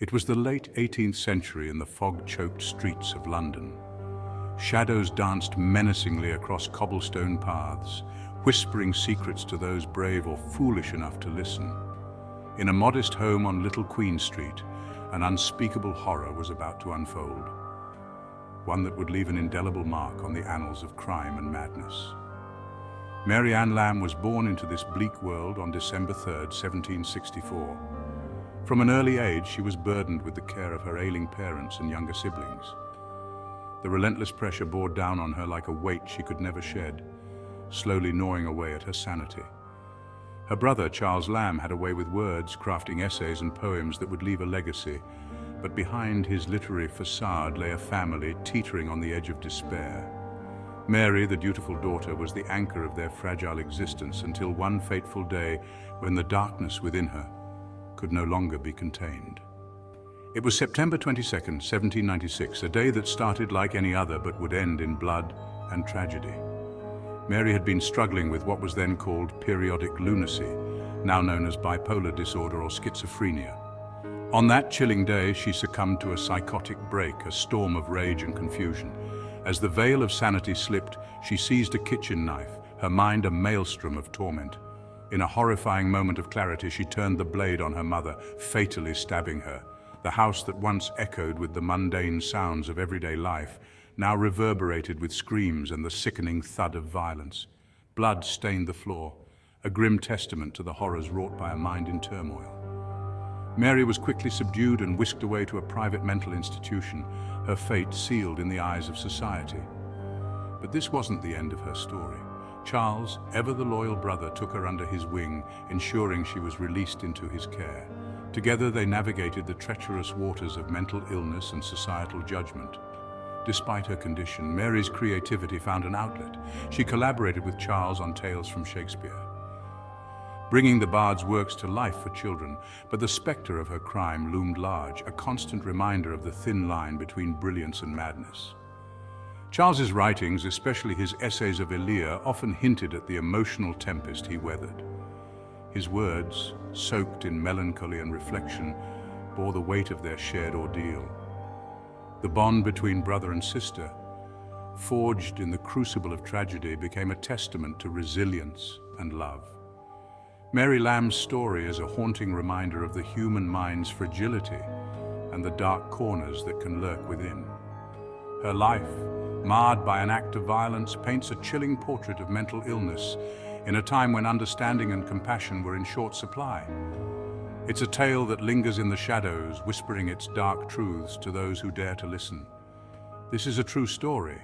It was the late 18th century in the fog-choked streets of London. Shadows danced menacingly across cobblestone paths, whispering secrets to those brave or foolish enough to listen. In a modest home on Little Queen Street, an unspeakable horror was about to unfold. One that would leave an indelible mark on the annals of crime and madness. Mary Ann Lamb was born into this bleak world on December 3rd, 1764. From an early age, she was burdened with the care of her ailing parents and younger siblings. The relentless pressure bore down on her like a weight she could never shed, slowly gnawing away at her sanity. Her brother, Charles Lamb, had a way with words, crafting essays and poems that would leave a legacy. But behind his literary facade lay a family teetering on the edge of despair. Mary, the dutiful daughter, was the anchor of their fragile existence until one fateful day when the darkness within her could no longer be contained. It was September 22nd, 1796, a day that started like any other but would end in blood and tragedy. Mary had been struggling with what was then called periodic lunacy, now known as bipolar disorder or schizophrenia. On that chilling day, she succumbed to a psychotic break, a storm of rage and confusion. As the veil of sanity slipped, she seized a kitchen knife, her mind a maelstrom of torment. In a horrifying moment of clarity, she turned the blade on her mother, fatally stabbing her. The house that once echoed with the mundane sounds of everyday life now reverberated with screams and the sickening thud of violence. Blood stained the floor, a grim testament to the horrors wrought by a mind in turmoil. Mary was quickly subdued and whisked away to a private mental institution, her fate sealed in the eyes of society. But this wasn't the end of her story. Charles, ever the loyal brother, took her under his wing, ensuring she was released into his care. Together they navigated the treacherous waters of mental illness and societal judgment. Despite her condition, Mary's creativity found an outlet. She collaborated with Charles on tales from Shakespeare, bringing the bard's works to life for children, but the spectre of her crime loomed large, a constant reminder of the thin line between brilliance and madness. Charles's writings, especially his essays of Elia, often hinted at the emotional tempest he weathered. His words, soaked in melancholy and reflection, bore the weight of their shared ordeal. The bond between brother and sister, forged in the crucible of tragedy, became a testament to resilience and love. Mary Lamb's story is a haunting reminder of the human mind's fragility and the dark corners that can lurk within. Her life, marred by an act of violence, paints a chilling portrait of mental illness in a time when understanding and compassion were in short supply. It's a tale that lingers in the shadows, whispering its dark truths to those who dare to listen. This is a true story,